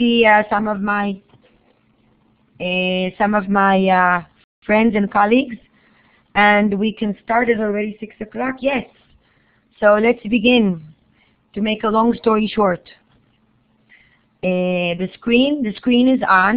see some of my friends and colleagues, and we can start. It already 6 o'clock. Yes. So let's begin. To make a long story short, the screen is on.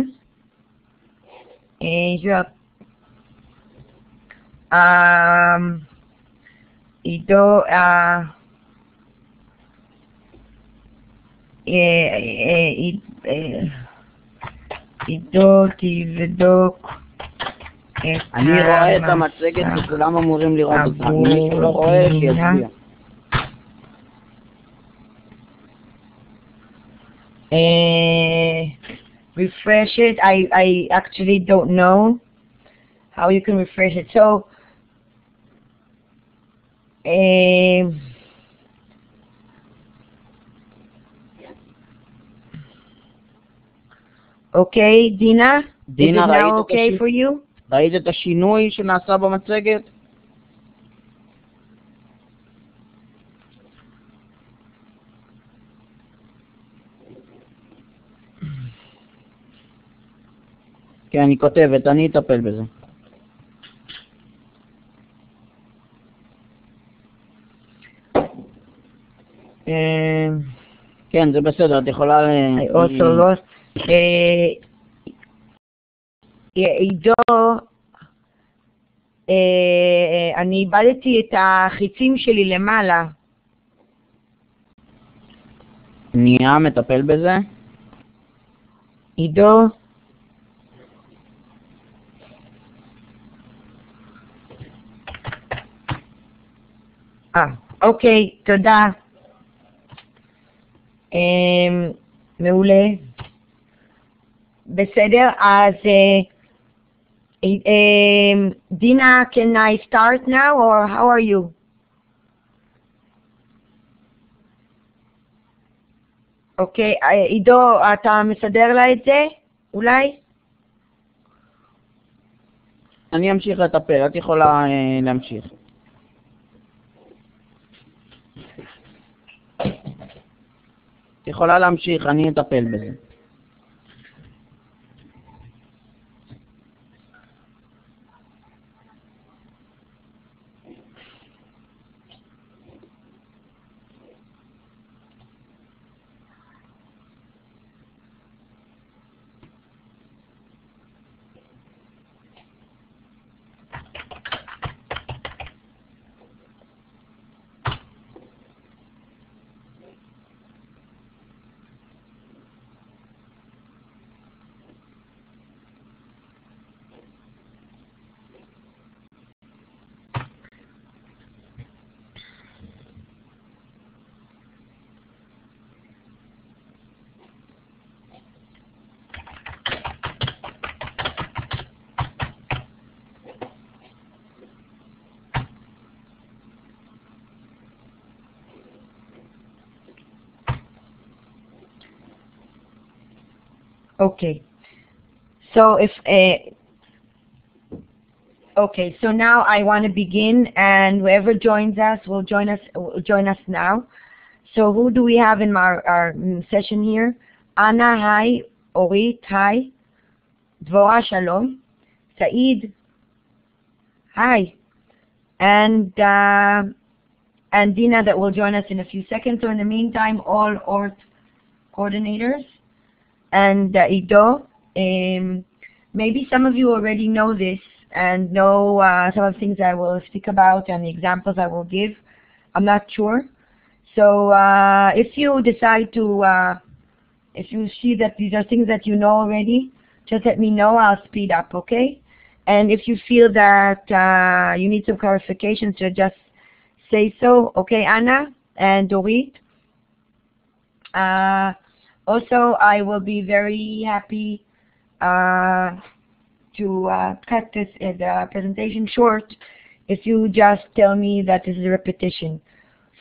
עידו תבדוק אני רואה את המצגת וכולם אמורים לראות אותה. מי שלא רואה שיצביע. Refresh it. I actually don't know how you can refresh it. So okay, Dina, is it now okay for you? ראית את השינוי שנעשה במצגת? כן, אני כותבת, אני אטפל בזה. כן, זה בסדר, את יכולה... I also lost. עידו, אני איבדתי את החיצים שלי למעלה. נהיה מטפל בזה? עידו? אוקיי, תודה. מעולה. בסדר, אז Dina, can I start now or how are you? אוקיי, עידו, אתה מסדר לה את זה? אולי? אני אמשיך לטפל, את יכולה להמשיך. את יכולה להמשיך, אני אטפל בזה. Okay, so so now I want to begin, and whoever joins us will join us now. So who do we have in our session here? Anna, hi. Orit, hi. Dvora, shalom. Said, hi. And Dina that will join us in a few seconds. So in the meantime, all ORT coordinators. And Ido, maybe some of you already know this and know some of the things I will speak about and the examples I will give. I'm not sure. So if you decide to, if you see that these are things that you know already, just let me know. I'll speed up, okay? And if you feel that you need some clarification, so just say so, okay, Anna and Dorit? Also, I will be very happy to cut the presentation short if you just tell me that this is a repetition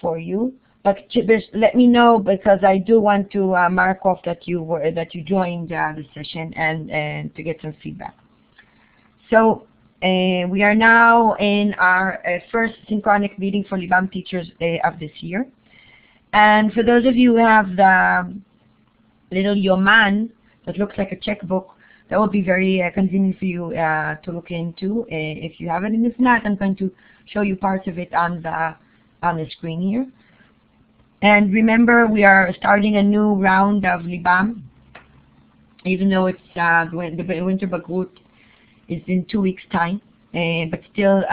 for you. But just let me know, because I do want to mark off that you joined the session and to get some feedback. So we are now in our first synchronic meeting for Libam teachers of this year. And for those of you who have the little yoman that looks like a checkbook. That would be very convenient for you to look into if you have it. And if not, I'm going to show you parts of it on the screen here. And remember, we are starting a new round of Libam, even though it's the winter Bagrut is in 2 weeks' time. But still,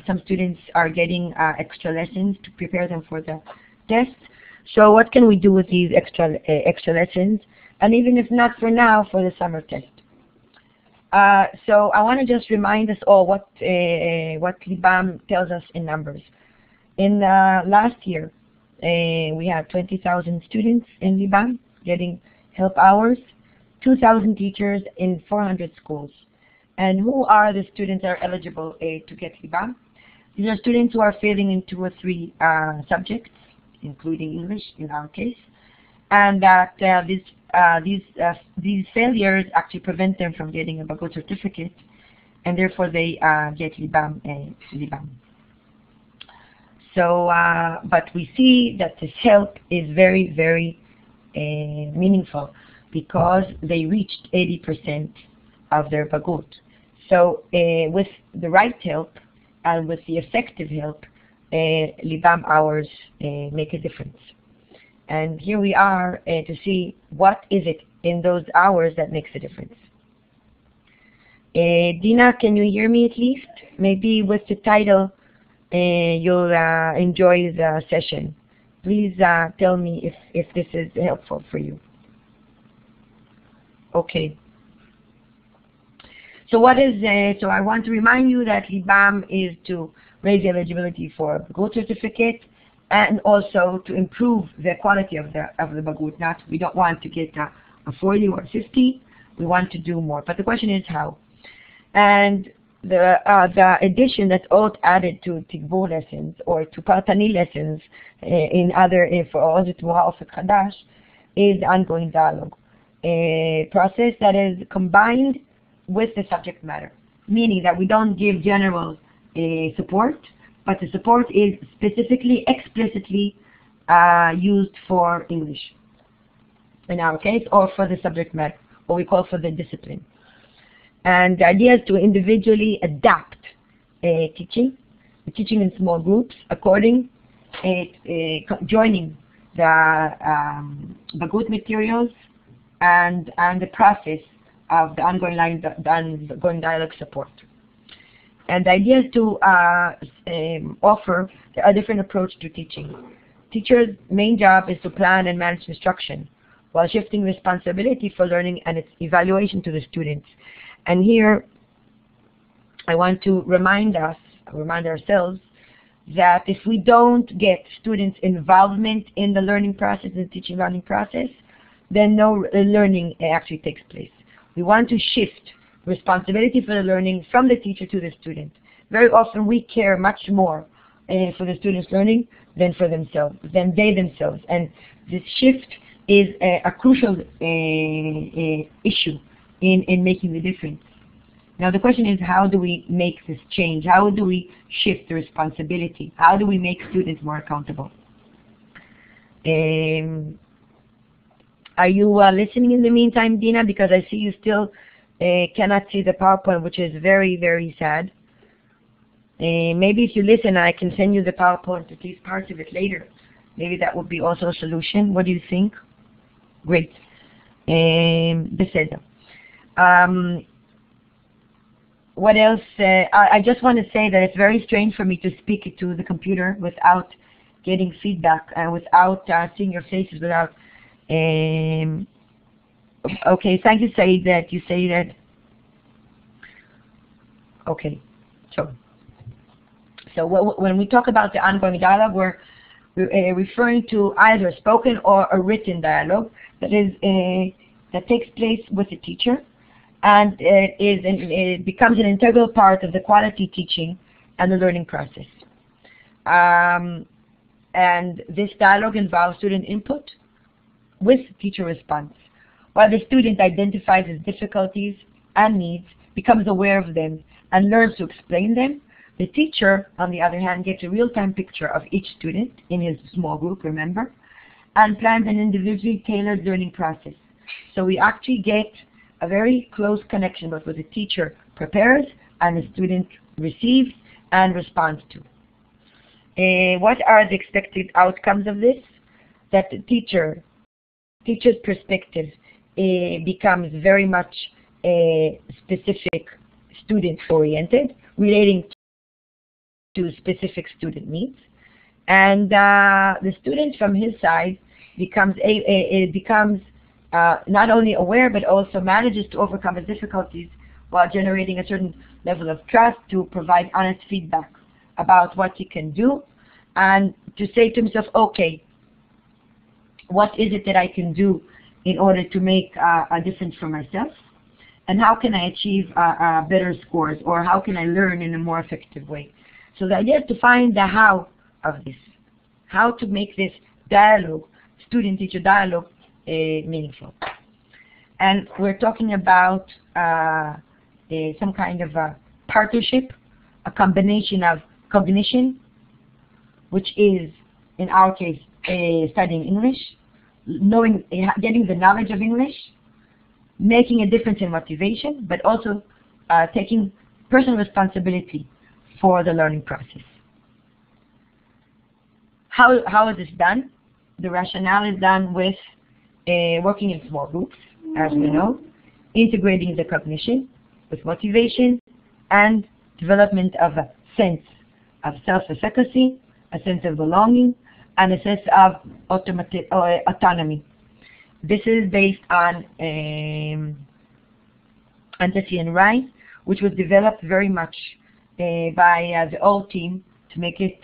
some students are getting extra lessons to prepare them for the tests. So what can we do with these extra lessons? And even if not for now, for the summer test. So I want to just remind us all what Libam tells us in numbers. In last year, we had 20,000 students in Libam getting help hours, 2,000 teachers in 400 schools. And who are the students that are eligible to get Libam? These are students who are failing in 2 or 3 subjects, including English in our case, and that these failures actually prevent them from getting a Bagrut certificate, and therefore they get Libam. So, but we see that this help is very, very meaningful because they reached 80% of their Bagrut. So with the right help and with the effective help, Libam hours make a difference. And here we are to see what is it in those hours that makes a difference. Dina, can you hear me at least? Maybe with the title you'll enjoy the session. Please tell me if this is helpful for you. Okay. So what is so I want to remind you that Libam is to raise the eligibility for a Bagrut certificate and also to improve the quality of the Bagrut. We don't want to get a 40 or 50. We want to do more. But the question is how. And the addition that's all added to Tigbur lessons or to Partani lessons in other for all the Tmura Ofek Chadash is the ongoing dialogue, a process that is combined with the subject matter, meaning that we don't give general support, but the support is specifically, explicitly used for English, in our case, or for the subject matter, what we call for the discipline. And the idea is to individually adapt teaching in small groups according joining the Bagrut materials and the process of the ongoing dialogue support. And the idea is to offer a different approach to teaching. Teachers' main job is to plan and manage instruction while shifting responsibility for learning and its evaluation to the students. And here I want to remind ourselves that if we don't get students' involvement in the learning process, the teaching learning process, then no learning actually takes place. We want to shift responsibility for the learning from the teacher to the student. Very often we care much more for the students' learning than for themselves, than they themselves. And this shift is a crucial issue in making the difference. Now the question is, how do we make this change? How do we shift the responsibility? How do we make students more accountable? Are you listening in the meantime, Dina? Because I see you still cannot see the PowerPoint, which is very, very sad. Maybe if you listen, I can send you the PowerPoint, at least parts of it later. Maybe that would be also a solution. What do you think? Great. בסדר. What else? I just want to say that it's very strange for me to speak to the computer without getting feedback and without seeing your faces, without okay, thank you, Said, that you say that. Okay, so when we talk about the ongoing dialogue, we're referring to either spoken or a written dialogue that takes place with the teacher, and it becomes an integral part of the quality teaching and the learning process. And this dialogue involves student input with teacher response. While the student identifies his difficulties and needs, becomes aware of them, and learns to explain them, the teacher, on the other hand, gets a real-time picture of each student in his small group, remember, and plans an individually tailored learning process. So we actually get a very close connection between what the teacher prepares and the student receives and responds to. What are the expected outcomes of this? That the teacher's perspective becomes very much specific student-oriented, relating to specific student needs. And the student from his side becomes not only aware but also manages to overcome his difficulties while generating a certain level of trust to provide honest feedback about what he can do and to say to himself, okay, what is it that I can do in order to make a difference for myself, and how can I achieve better scores, or how can I learn in a more effective way. So the idea is to find the how of this, how to make this dialogue, student-teacher dialogue, meaningful. And we're talking about some kind of a partnership, a combination of cognition, which is, in our case, studying English, getting the knowledge of English, making a difference in motivation, but also taking personal responsibility for the learning process. How is this done? The rationale is done with working in small groups, as we know, integrating the cognition with motivation, and development of a sense of self-efficacy, a sense of belonging, and a sense of autonomy. This is based on Antesi and Rice, which was developed very much by the old team to make it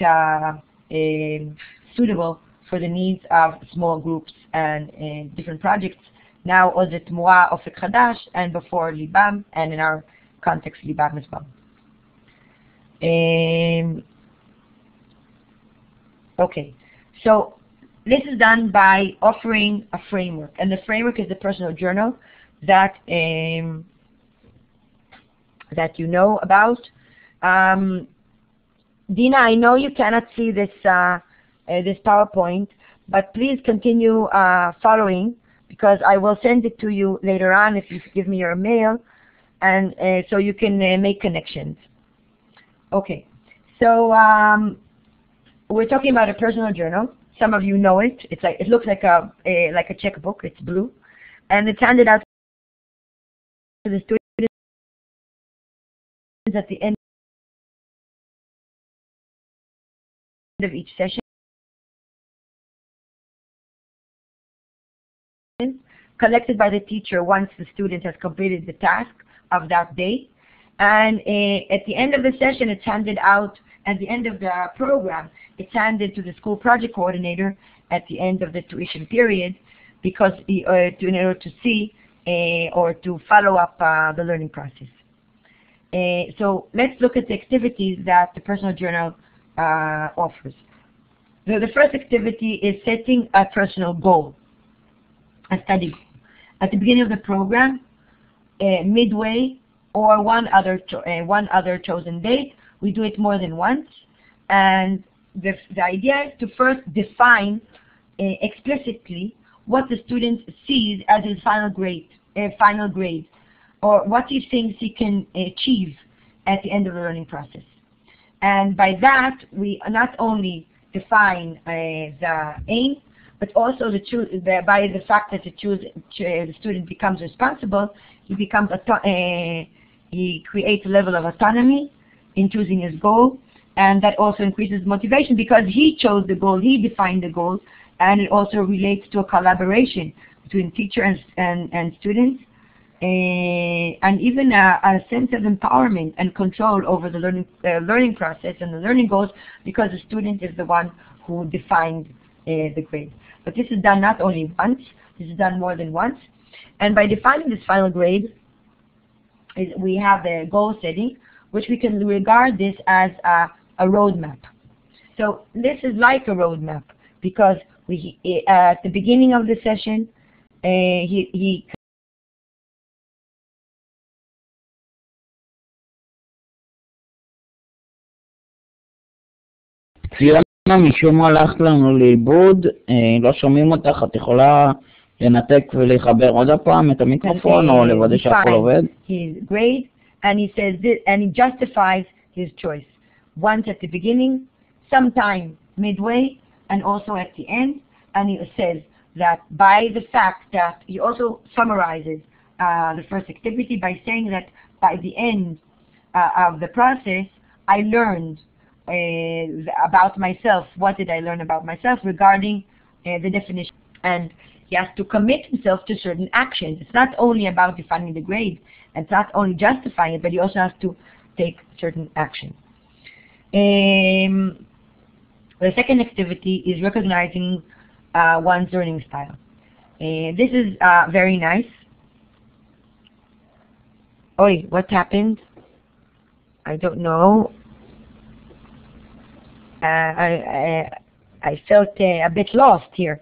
suitable for the needs of small groups and different projects. Now, Ozet Moa, Ofek Hadash, and before Libam, and in our context, Libam as well. Okay, so this is done by offering a framework, and the framework is the personal journal that that you know about. Dina, I know you cannot see this this PowerPoint, but please continue following, because I will send it to you later on if you give me your mail, and so you can make connections. Okay, so we're talking about a personal journal. Some of you know it. It looks like a checkbook. It's blue, and it's handed out to the students at the end of each session, collected by the teacher once the student has completed the task of that day. And at the end of the session, it's handed out. At the end of the program, it's handed to the school project coordinator at the end of the tuition period, because in order to see or to follow up the learning process. So let's look at the activities that the personal journal offers. So the first activity is setting a personal goal, a study goal. At the beginning of the program, midway, or one other chosen date. We do it more than once, and the idea is to first define explicitly what the student sees as his final grade, or what he thinks he can achieve at the end of the learning process. And by that, we not only define the aim, but also by the fact that the student becomes responsible, he creates a level of autonomy in choosing his goal, and that also increases motivation because he chose the goal, he defined the goal, and it also relates to a collaboration between teacher and students, and even a sense of empowerment and control over the learning process and the learning goals, because the student is the one who defined the grade. But this is done not only once, this is done more than once, and by defining this final grade, we have the goal setting, which we can regard this as a roadmap. So this is like a roadmap, because at the beginning of the session, he ציונה, משום מה הלכת לנו לאיבוד, לא שומעים אותך, את יכולה לנתק ולחבר עוד הפעם את המיקרופון או לוודא שהכל עובד. His grade, and he says this, and he justifies his choice. Once at the beginning, sometime midway, and also at the end. And he says that by the fact that he also summarizes the first activity by saying that by the end of the process, I learned about myself. What did I learn about myself regarding the definition? And he has to commit himself to certain actions. It's not only about defining the grade, it's not only justifying it, but he also has to take certain actions. The second activity is recognizing one's learning style. This is very nice. Oi, what happened? I don't know. I felt a bit lost here.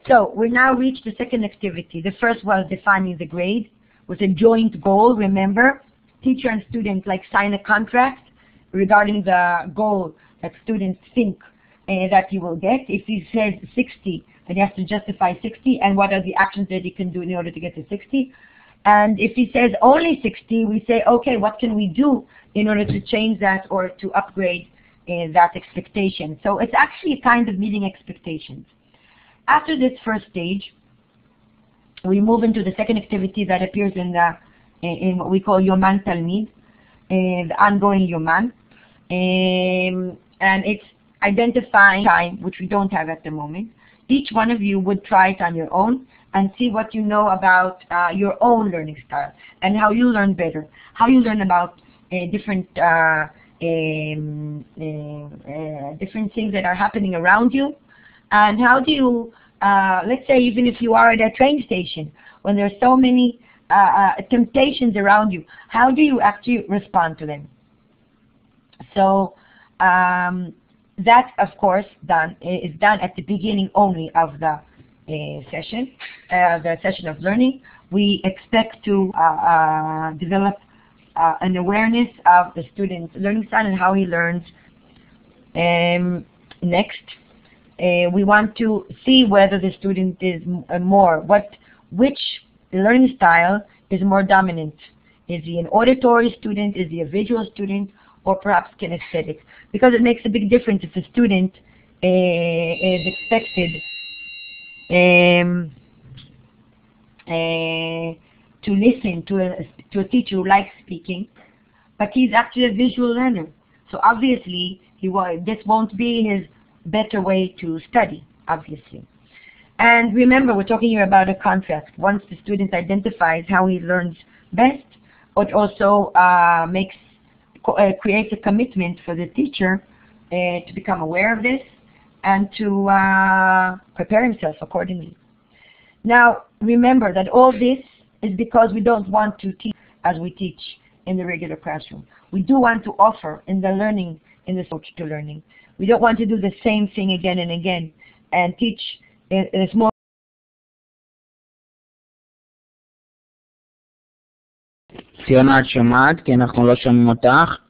So we now reach the second activity. The first was defining the grade with a joint goal. Remember, teacher and student sign a contract regarding the goal that students think that he will get. If he says 60, then he has to justify 60 and what are the actions that he can do in order to get to 60. And if he says only 60, we say, okay, what can we do in order to change that or to upgrade that expectation? So it's actually a kind of meeting expectations. After this first stage, we move into the second activity that appears in what we call Yoman Talmid, the ongoing Yoman. And it's identifying time, which we don't have at the moment. Each one of you would try it on your own and see what you know about your own learning style and how you learn better, how you learn about different things that are happening around you, and how do you, let's say even if you are at a train station, when there are so many temptations around you, how do you actually respond to them? So that, of course, is done at the beginning only of the session of learning. We expect to develop an awareness of the student's learning style and how he learns. Next, we want to see whether the student is which learning style is more dominant. Is he an auditory student? Is he a visual student? Or perhaps kinesthetic? Because it makes a big difference if a student is expected to listen to a teacher who likes speaking, but he's actually a visual learner. So obviously, this won't be his better way to study, obviously. And remember, we're talking here about a contract. Once the student identifies how he learns best, it also creates a commitment for the teacher to become aware of this and to prepare himself accordingly. Now, remember that all this is because we don't want to teach as we teach in the regular classroom. We do want to offer in the learning, in the approach to learning. We don't want to do the same thing again and again and teach in a small. ציונה, את שומעת? כי אנחנו לא שומעים אותך.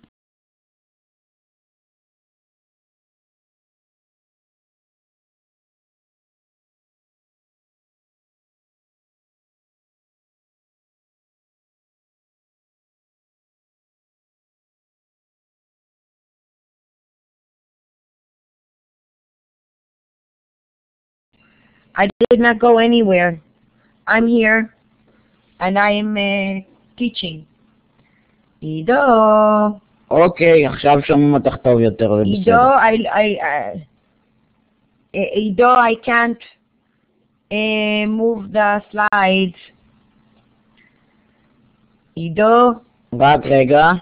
I did not go anywhere. I'm here and I am teaching. עידו. אוקיי, עכשיו שומעים אותך טוב יותר, זה בסדר. עידו, I can't move the slides. עידו. רק רגע.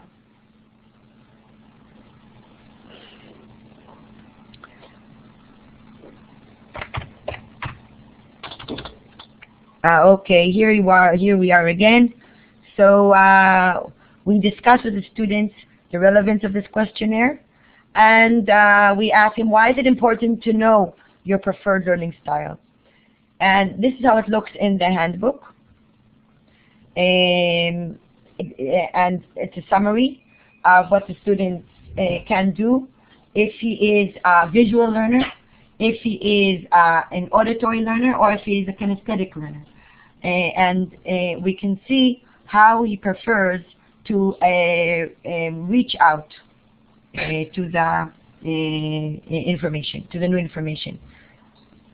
Okay, here we are again. So we discussed with the students the relevance of this questionnaire, and we asked him, why is it important to know your preferred learning style? And this is how it looks in the handbook. And it's a summary of what the student can do. If he is a visual learner, if he is an auditory learner or if he is a kinesthetic learner. And we can see how he prefers to reach out to the information, to the new information.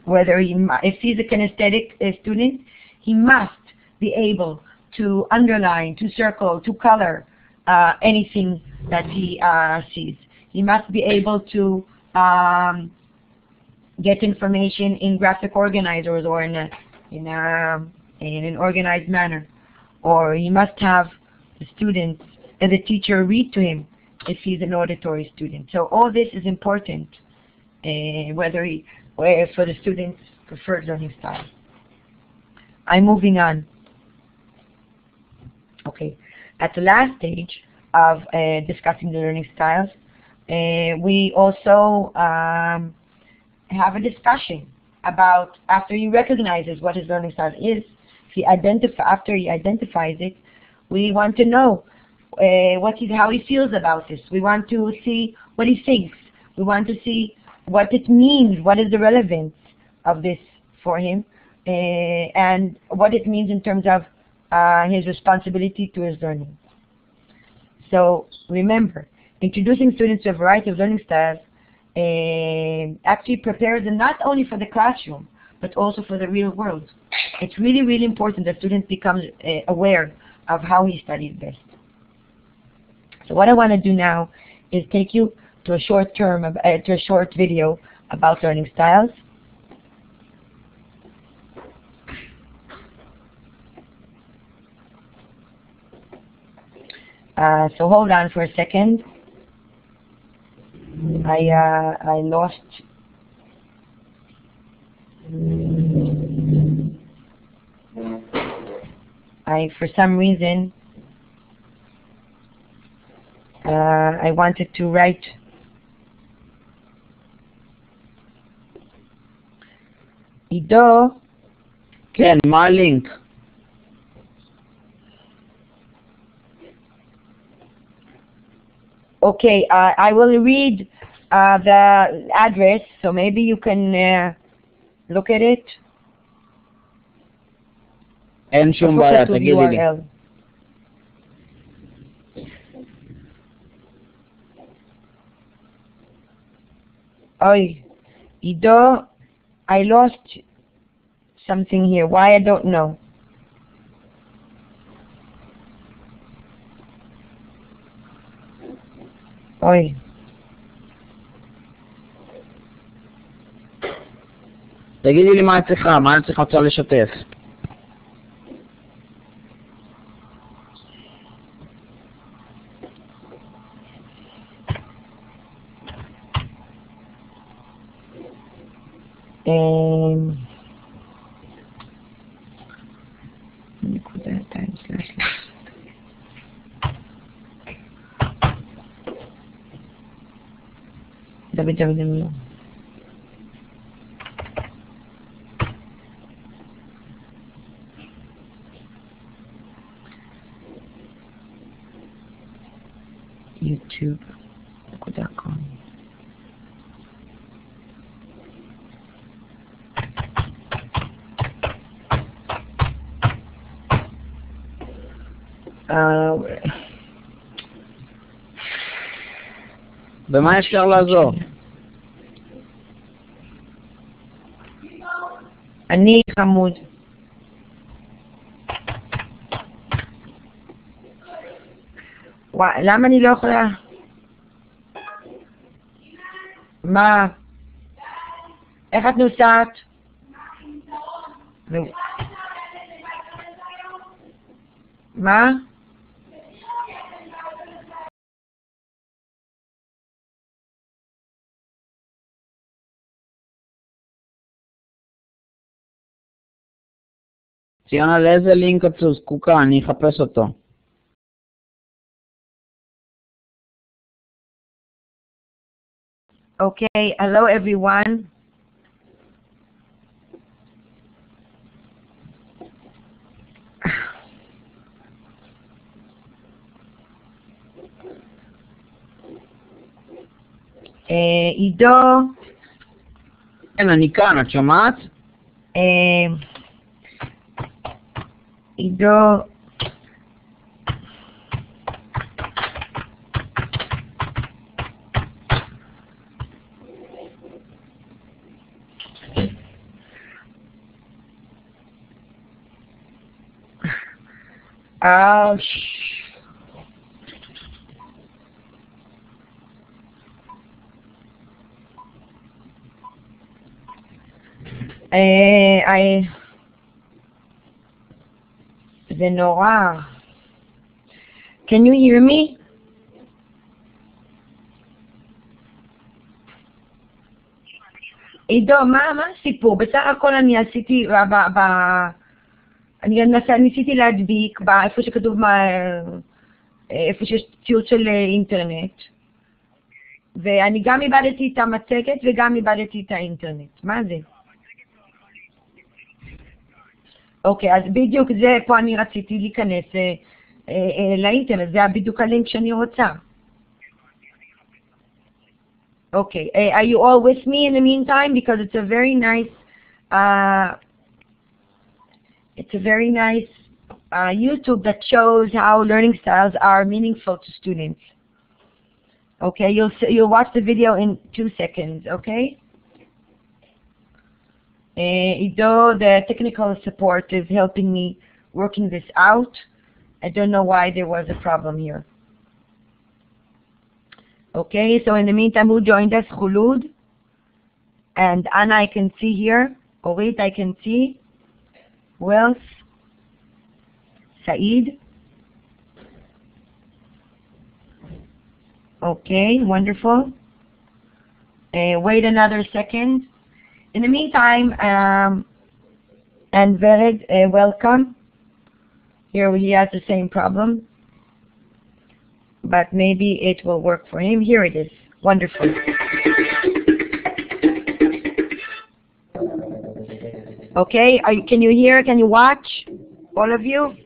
Whether if he's a kinesthetic student, he must be able to underline, to circle, to color anything that he sees. He must be able to get information in graphic organizers or in an organized manner. Or he must have the students and the teacher read to him if he's an auditory student. So all this is important, for the student's preferred learning style. I'm moving on. Okay, at the last stage of discussing the learning styles, we also have a discussion about, after he recognizes what his learning style is, after he identifies it, we want to know how he feels about this. We want to see what he thinks. We want to see what it means, what is the relevance of this for him, and what it means in terms of his responsibility to his learning. So remember, introducing students to a variety of learning styles actually prepares them not only for the classroom, but also for the real world. It's really, really important that students become aware of how he studies best. So what I want to do now is take you to a short video about learning styles. So hold on for a second. I lost. For some reason, I wanted to write עידו. כן, מה הלינק? Okay, I will read the address, so maybe you can look at it. אין שום בעיה, תגידי לי. Oy, Ido, I lost something here. Why, I don't know. Oy. תגידי לי מה את צריכה, מה אני צריכה רוצה לשתף. www. YouTube.com. במה אפשר לעזור? אני חמוד. למה אני לא יכולה? מה? איך את נוסעת? מה? ציונה, לאיזה לינק את זקוקה? אני אחפש אותו. Okay, hello everyone. עידו, כן, אני כאן, את שומעת? עידו, זה נורא. Can you hear me? עידו, מה הסיפור? בסך הכל אני עשיתי, אני ניסיתי להדביק איפה שכתוב איפה שיש ציוד של אינטרנט, ואני גם איבדתי את המצגת וגם איבדתי את האינטרנט. מה זה? אוקיי, אז בדיוק זה, פה אני רציתי להיכנס לאינטרנט, זה בדיוק הלינק שאני רוצה. Okay, are you all with me in the meantime? Because it's a very nice YouTube that shows how learning styles are meaningful to students. Okay, you'll watch the video in 2 seconds. Okay. Ido, the technical support is helping me working this out. I don't know why there was a problem here. Okay, so in the meantime, who joined us? Khulud. And Anna, I can see here. Orit, I can see. Who else? Saeed. Okay, wonderful. Wait another second. In the meantime, and Vered, welcome. Here he has the same problem, but maybe it will work for him. Here it is. Wonderful. Okay, can you hear? Can you watch? All of you?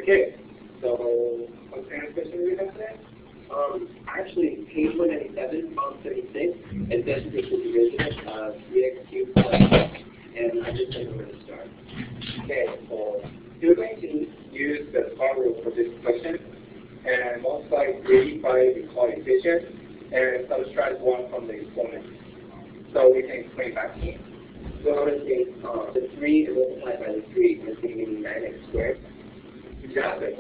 Okay, so what kind of question do we have today? Actually, page 197, column 76, and this is the division of 3x cubed plus, and I just don't know where to start. Okay, so you're going to use the square rule for this question, and multiply 3 by the coefficient, and subtract 1 from the exponent. So we can explain back to you. So I would say the 3 multiplied by the 3 is going to be 9x squared. Exactly.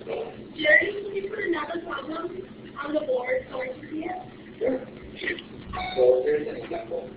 Jerry, can you put another problem on the board so I can see it? Sure. So here's an example.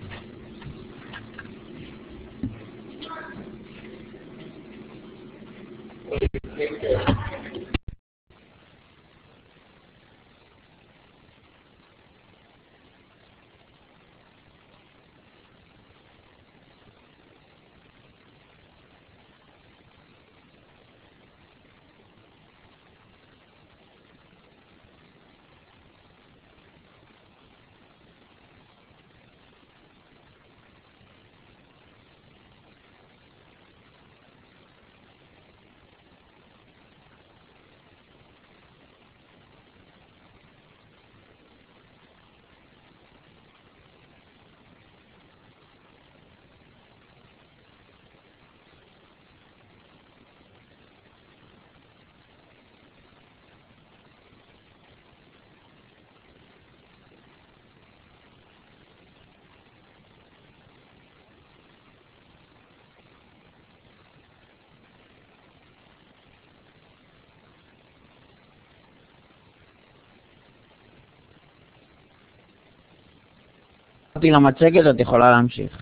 עברתי למצגת, את יכולה להמשיך.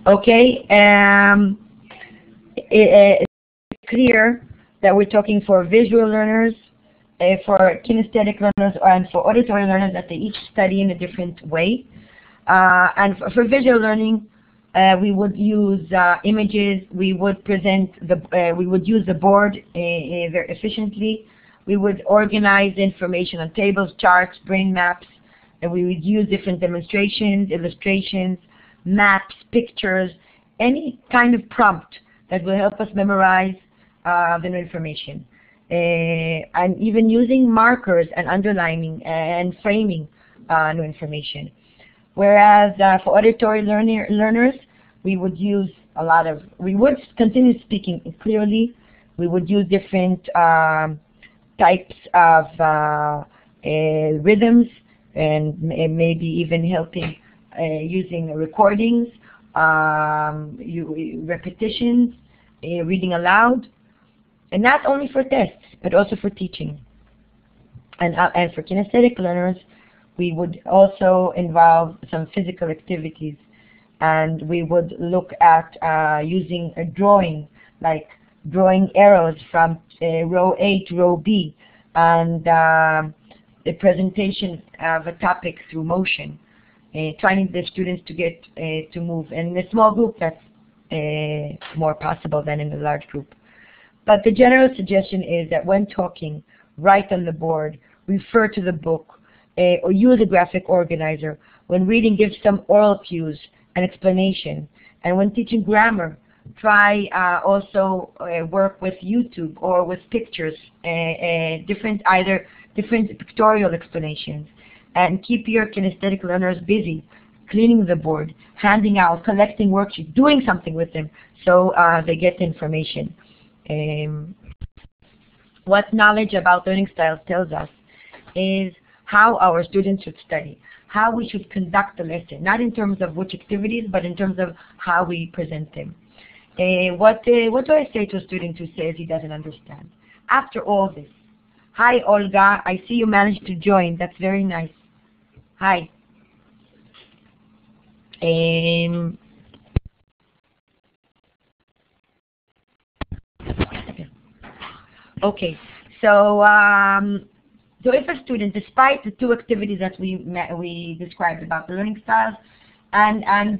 Okay, it's clear that we're talking for visual learners, for kinesthetic learners, and for auditory learners, that they each study in a different way. And for visual learning, we would use images. We would present we would use the board very efficiently. We would organize information on tables, charts, brain maps, and we would use different demonstrations, illustrations, maps, pictures, any kind of prompt that will help us memorize the new information. And even using markers and underlining and framing new information. Whereas for auditory learners, we would use we would continue speaking clearly. We would use different types of rhythms, and maybe even helping using recordings, repetitions, reading aloud, and not only for tests, but also for teaching. And for kinesthetic learners, we would also involve some physical activities, and we would look at using a drawing, like drawing arrows from row A to row B, and the presentation of a topic through motion. Trying the students to get to move. And in a small group, that's more possible than in a large group. But the general suggestion is that when talking, write on the board, refer to the book, or use a graphic organizer. When reading, give some oral cues and explanation. And when teaching grammar, try also work with YouTube or with pictures, different pictorial explanations. And keep your kinesthetic learners busy, cleaning the board, handing out, collecting worksheets, doing something with them so they get the information. What knowledge about learning styles tells us is how our students should study, how we should conduct the lesson, not in terms of which activities, but in terms of how we present them. What do I say to a student who says he doesn't understand? After all this, hi Olga, I see you managed to join, that's very nice. Hi. Okay, so if a student, despite the two activities that we described about the learning styles and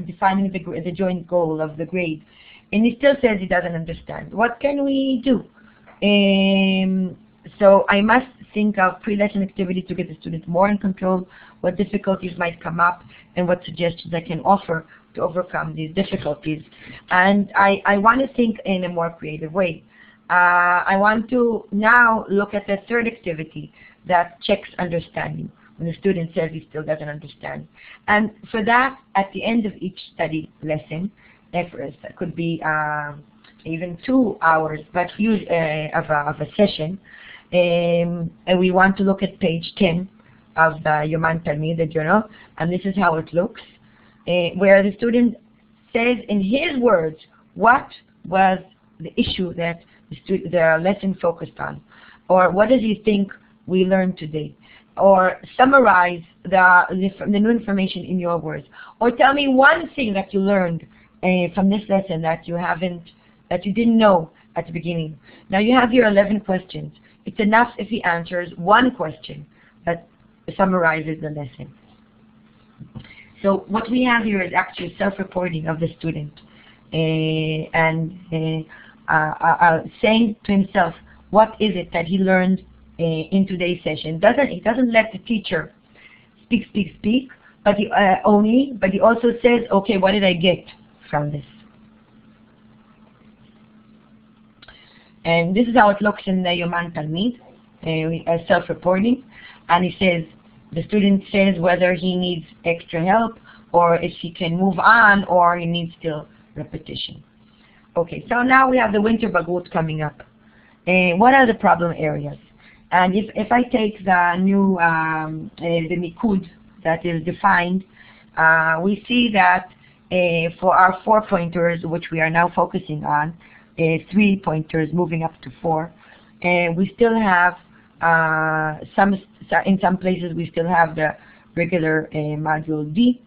defining the joint goal of the grade, and he still says he doesn't understand, what can we do? So I must think of pre-lesson activities to get the student more in control, what difficulties might come up, and what suggestions I can offer to overcome these difficulties. And I want to think in a more creative way. I want to now look at the third activity that checks understanding, when the student says he still doesn't understand. And for that, at the end of each study lesson, that could be even 2 hours, but of a session, and we want to look at page 10 of the Yoman Talmid, the journal, and this is how it looks, where the student says in his words what was the issue that the lesson focused on, or what does he think we learned today, or summarize the new information in your words, or tell me one thing that you learned from this lesson that you didn't know at the beginning. Now you have your 11 questions. It's enough if he answers one question that summarizes the lesson. So what we have here is actually self-reporting of the student, and saying to himself what is it that he learned in today's session. He doesn't let the teacher speak, but he also says, okay, what did I get from this? And this is how it looks in the Yoman Talmid, self-reporting. And he says, the student says whether he needs extra help, or if he can move on, or he needs still repetition. Okay, so now we have the winter bagut coming up. What are the problem areas? And if I take the new the Nikud that is defined, we see that for our 4 pointers, which we are now focusing on, 3 pointers moving up to 4. And we still have in some places we still have the regular module D,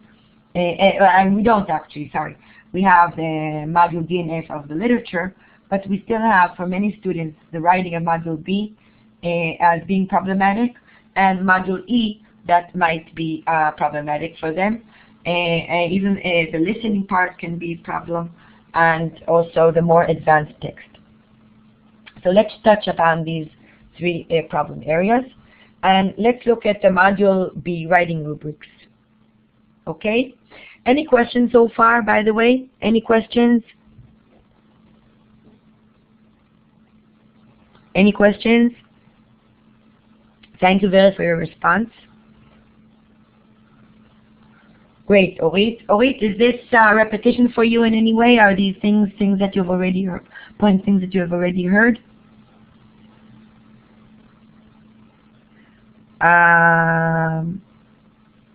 and we don't actually, sorry. We have the module D and F of the literature, but we still have, for many students, the writing of module B as being problematic, and module E that might be problematic for them. Even the listening part can be a problem, and also the more advanced text. So let's touch upon these 3 problem areas, and let's look at the module B writing rubrics. Okay? Any questions so far, by the way? Any questions? Any questions? Thank you very much for your response. Great, Orit. Orit, is this repetition for you in any way? Are these things that you've already heard? Things that you have already heard?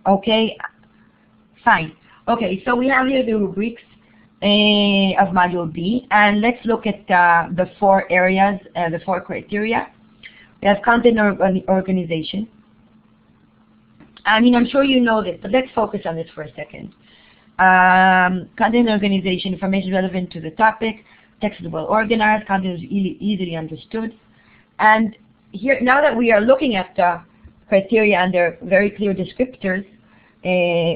Okay, fine. Okay, so we have here the rubrics of Module B, and let's look at the 4 areas, the 4 criteria. We have content organization. I mean, I'm sure you know this, but let's focus on this for a second. Content organization, information relevant to the topic, text is well organized, content is easily understood. And here, now that we are looking at the criteria and their very clear descriptors,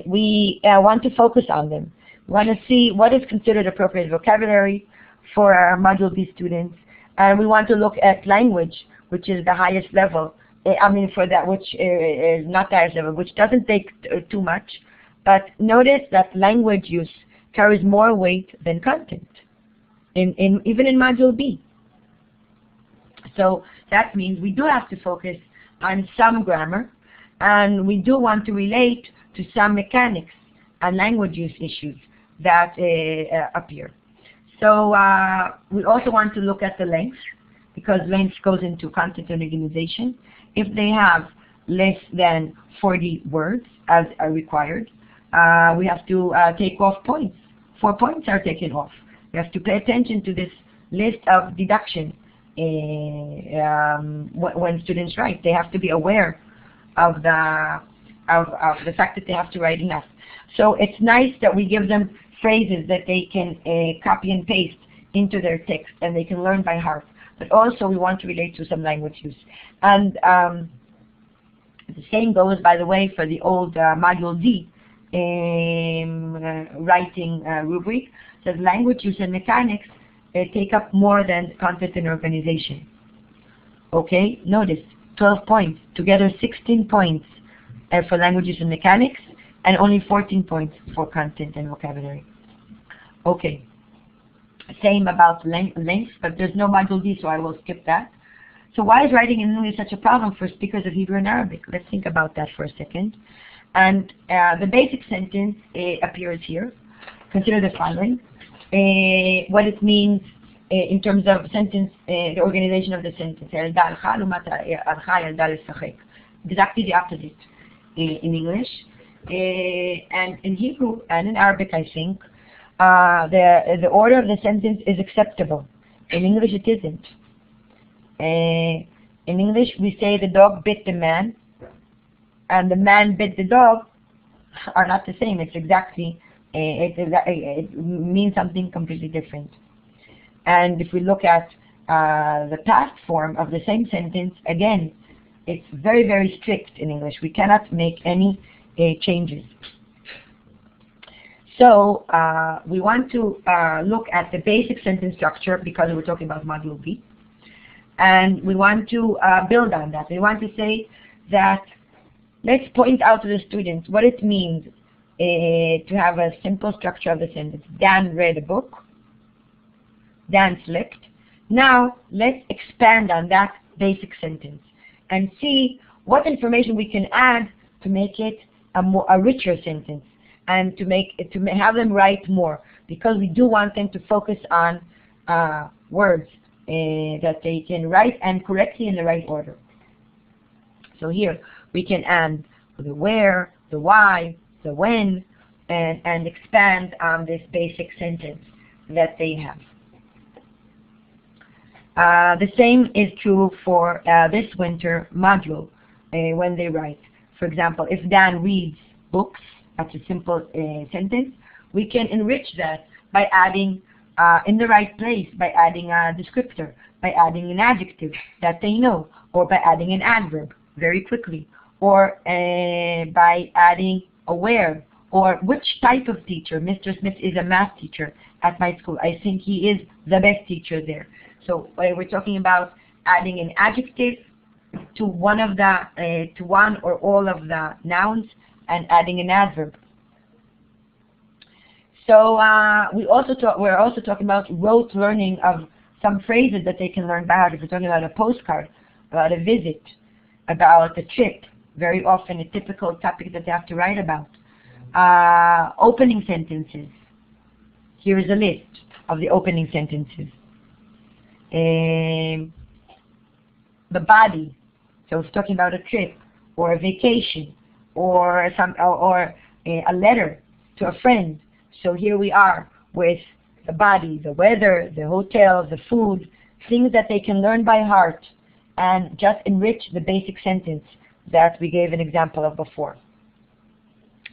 we want to focus on them. We want to see what is considered appropriate vocabulary for our Module B students, and we want to look at language, which is the highest level. I mean, for that, which is not the highest level, which doesn't take too much, but notice that language use carries more weight than content, even in Module B. So that means we do have to focus on some grammar, and we do want to relate to some mechanics and language use issues that appear. So we also want to look at the length, because length goes into content and organization. If they have less than 40 words as are required, we have to take off points. 4 points are taken off. We have to pay attention to this list of deduction when students write. They have to be aware of the fact that they have to write enough. So it's nice that we give them phrases that they can copy and paste into their text and they can learn by heart. But also we want to relate to some language use. And the same goes, by the way, for the old Module D writing rubric. It says language use and mechanics take up more than content and organization. Okay, notice 12 points, together 16 points for language use and mechanics, and only 14 points for content and vocabulary. Okay, same about length, but there's no Module D, so I will skip that. So why is writing in English such a problem for speakers of Hebrew and Arabic? Let's think about that for a second. And the basic sentence appears here. Consider the following. What it means in terms of sentence, the organization of the sentence. Exactly the opposite in English. And in Hebrew and in Arabic, I think, the order of the sentence is acceptable. In English, it isn't. In English, we say the dog bit the man, and the man bit the dog are not the same. It's exactly, it means something completely different. And if we look at the past form of the same sentence, again, it's very, very strict in English. We cannot make any changes. So we want to look at the basic sentence structure because we're talking about Module B. And we want to build on that. We want to say that, let's point out to the students what it means to have a simple structure of the sentence. Dan read a book. Dan slept. Now, let's expand on that basic sentence and see what information we can add to make it a richer sentence and to have them write more, because we do want them to focus on words that they can write and correctly in the right order. So here we can add the where, the why, the when, and expand on this basic sentence that they have. The same is true for this winter module when they write. For example, if Dan reads books, that's a simple sentence, we can enrich that by adding in the right place, by adding a descriptor, by adding an adjective that they know, or by adding an adverb very quickly, or by adding a where, or which type of teacher. Mr. Smith is a math teacher at my school. I think he is the best teacher there. So we're talking about adding an adjective to one of the to one or all of the nouns and adding an adverb. So we're also talking about rote learning of some phrases that they can learn by heart. If we're talking about a postcard, about a visit, about a trip, very often a typical topic that they have to write about. Opening sentences. Here is a list of the opening sentences. The body. So it's talking about a trip or a vacation or a letter to a friend. So here we are with the body, the weather, the hotel, the food, things that they can learn by heart and just enrich the basic sentence that we gave an example of before.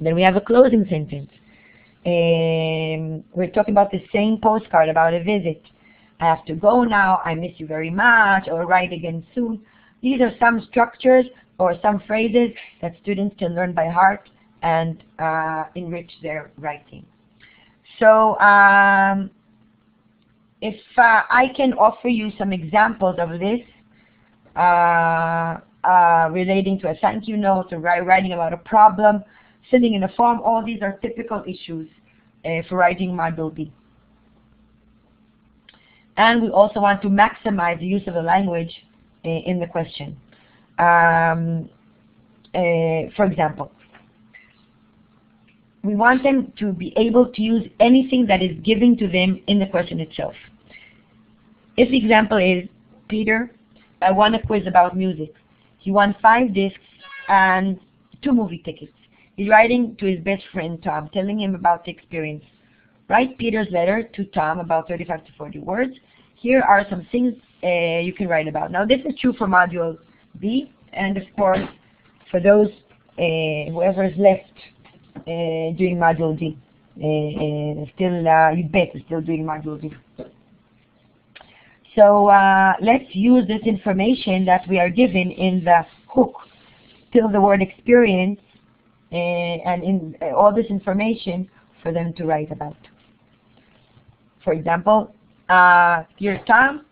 Then we have a closing sentence. We're talking about the same postcard about a visit. I have to go now, I miss you very much, or write again soon. These are some structures or some phrases that students can learn by heart and enrich their writing. So if I can offer you some examples of this relating to a thank you note or writing about a problem, filling in a form, all these are typical issues for writing Module B. And we also want to maximize the use of the language in the question. For example, we want them to be able to use anything that is given to them in the question itself. If the example is, Peter, I won a quiz about music. He won 5 discs and 2 movie tickets. He's writing to his best friend Tom, telling him about the experience. Write Peter's letter to Tom, about 35 to 40 words. Here are some things you can write about. Now this is true for Module B, and of course for those, whoever is left doing Module D. You bet is still doing Module D. So let's use this information that we are given in the hook, till the word experience, and in all this information for them to write about. For example, dear Tom,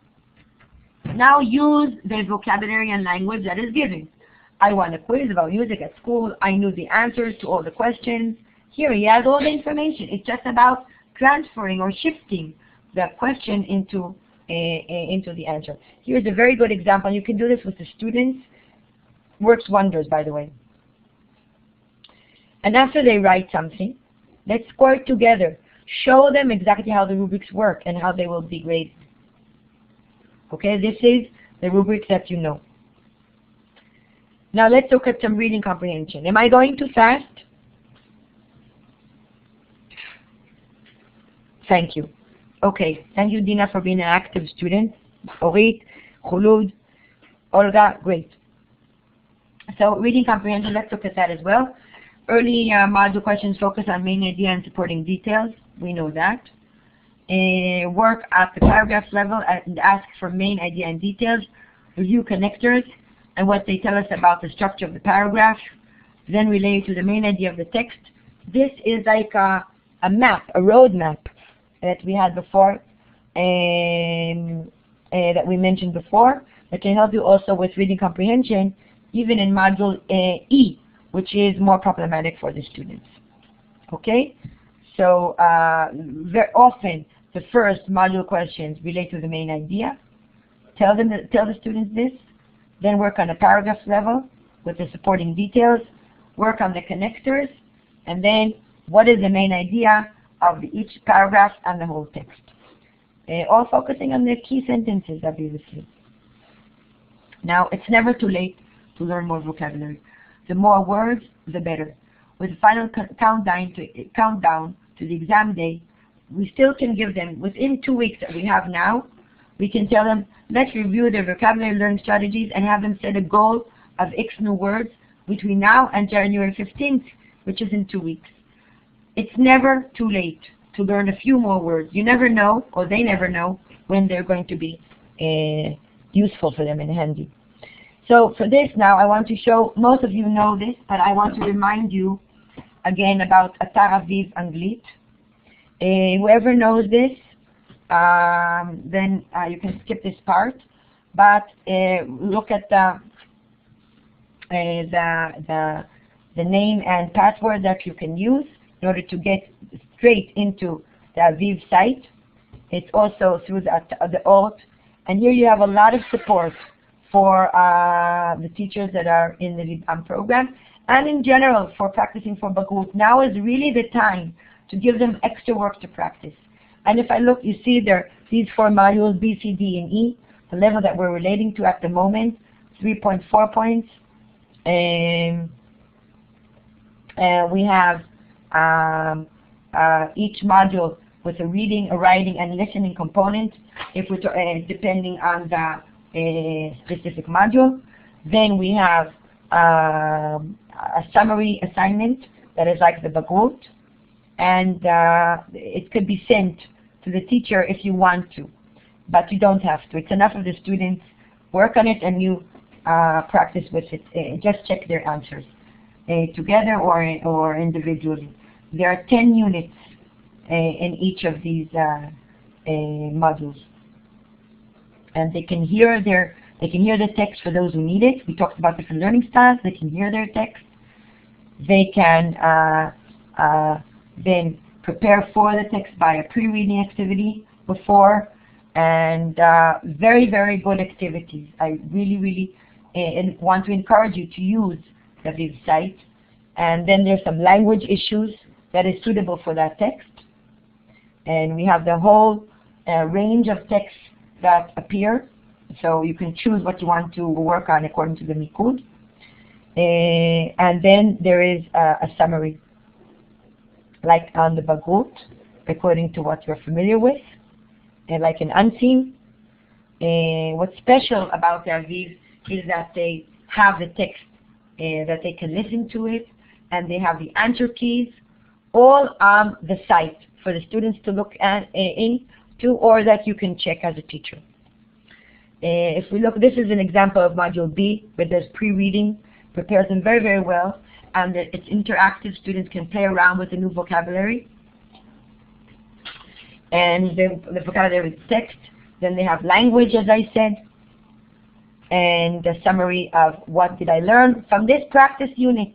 now use the vocabulary and language that is given. I won a quiz about music at school. I knew the answers to all the questions. Here he has all the information. It's just about transferring or shifting the question into the answer. Here's a very good example. You can do this with the students. Works wonders, by the way. And after they write something, let's score it together. Show them exactly how the rubrics work and how they will be graded. Okay, this is the rubrics that you know. Now let's look at some reading comprehension. Am I going too fast? Thank you. Okay, thank you, Dina, for being an active student. Orit, Khulud, Olga, great. So reading comprehension, let's look at that as well. Early module questions focus on main idea and supporting details. We know that. Work at the paragraph level and ask for main idea and details. Review connectors and what they tell us about the structure of the paragraph. Then relate to the main idea of the text. This is like a map, a road map that we had before, that we mentioned before, that can help you also with reading comprehension, even in Module E, which is more problematic for the students. Okay? So very often the first module questions relate to the main idea. Tell the students this. Then work on a paragraph level with the supporting details. Work on the connectors. And then what is the main idea of each paragraph and the whole text. All focusing on the key sentences, obviously. Now, it's never too late to learn more vocabulary. The more words, the better. With the final countdown to the exam day, we still can give them, within 2 weeks that we have now, we can tell them, let's review their vocabulary learning strategies and have them set a goal of X new words between now and January 15th, which is in 2 weeks. It's never too late to learn a few more words. You never know, or they never know, when they're going to be useful for them and handy. So for this now, I want to show, most of you know this, but I want to remind you again about Atar Aviv Anglit. Whoever knows this, then you can skip this part, but look at the name and password that you can use in order to get straight into the Aviv site. It's also through the ORT, and here you have a lot of support for the teachers that are in the Libam program, and in general for practicing for Bagrut. Now is really the time to give them extra work to practice. And if I look, you see there, these 4 modules, B, C, D, and E, the level that we're relating to at the moment, 3.4 points. We have each module with a reading, a writing, and listening component, if we're depending on the specific module. Then we have a summary assignment that is like the Bagrut, and it could be sent to the teacher if you want to, but you don't have to. It's enough if the students work on it and you practice with it. Just check their answers together or individually. There are 10 units in each of these modules, and they can hear the text for those who need it. We talked about different learning styles. They can hear their text. They can then prepare for the text by a pre-reading activity before, and very, very good activities. I really, really want to encourage you to use the Aviv site. And then there's some language issues that is suitable for that text. And we have the whole range of texts that appear, so you can choose what you want to work on according to the Mikud. And then there is a summary, like on the Bagrut, according to what you're familiar with, and like an unseen. What's special about the Aviv is that they have the text, that they can listen to it, and they have the answer keys all on the site for the students to look into, or that you can check as a teacher. If we look, this is an example of Module B, where there's pre-reading, prepares them very, very well, and it's interactive. Students can play around with the new vocabulary. And the vocabulary is text. Then they have language, as I said, and a summary of what did I learn from this practice unit,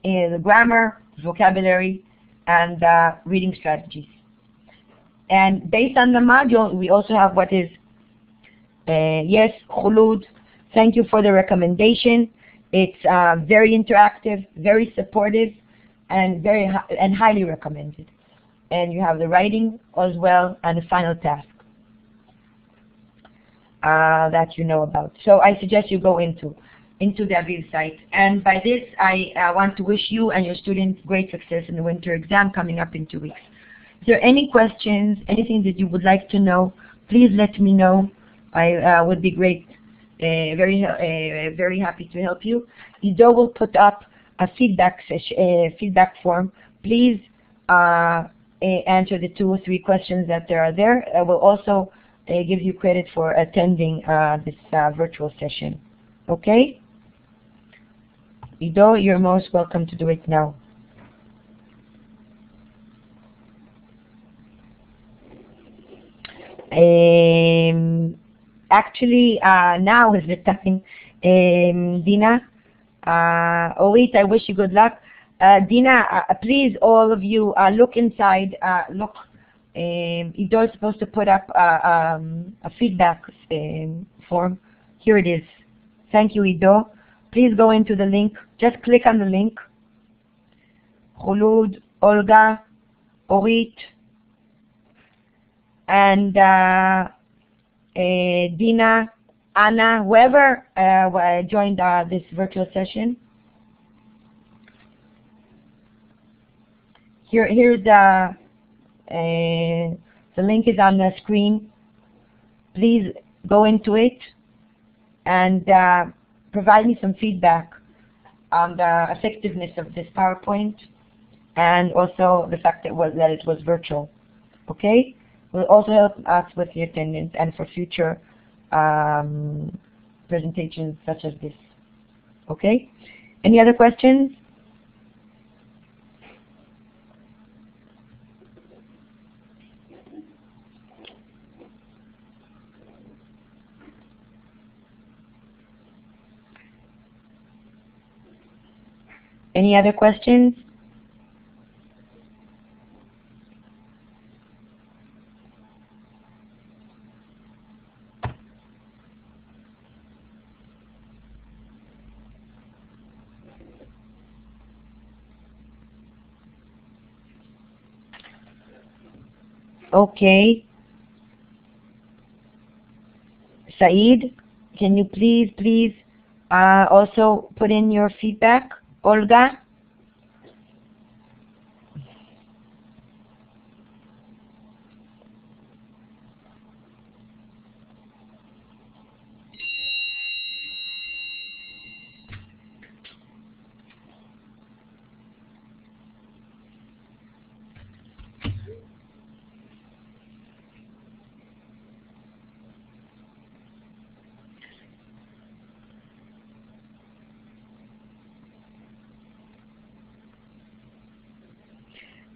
the grammar, vocabulary, and reading strategies. And based on the module, we also have what is, yes, Khulud, thank you for the recommendation. It's very interactive, very supportive, and highly recommended. And you have the writing as well, and the final task that you know about. So I suggest you go into the Aviv site. And by this, I want to wish you and your students great success in the winter exam coming up in 2 weeks. If there are any questions, anything that you would like to know, please let me know. I would be great, very happy to help you. Ido will put up a feedback form. Please answer the 2 or 3 questions that there are there. I will also give you credit for attending this virtual session. Okay? Ido, you're most welcome to do it now. Actually, now is the time. Dina, Orit, I wish you good luck. Dina, please, all of you, look inside. Look, Ido is supposed to put up a feedback form. Here it is. Thank you, Ido. Please go into the link. Just click on the link. Khulud, Olga, Orit, and Dina, Anna, whoever joined this virtual session. Here's the link is on the screen. please go into it and provide me some feedback on the effectiveness of this PowerPoint and also the fact that it was virtual. Okay? Will also help us with the attendance and for future presentations such as this. Okay? Any other questions? Any other questions? Okay. Saeed, can you please also put in your feedback? Olga?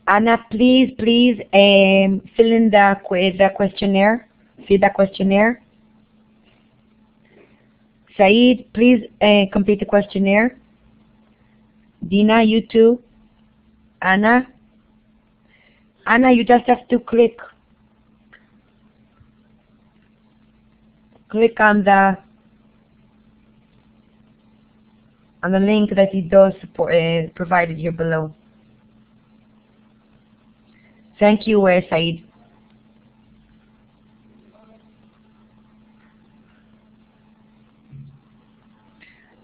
Anna, please fill in the questionnaire, feedback questionnaire. Saeed, please complete the questionnaire. Dina, you too. Anna, you just have to click on the link that Ido provided here below. Thank you, Saeed.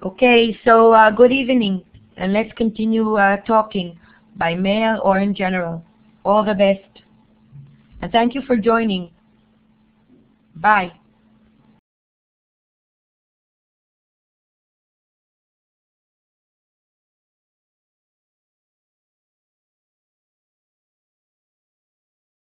Okay, so good evening, and let's continue talking by mail or in general. All the best, and thank you for joining. Bye.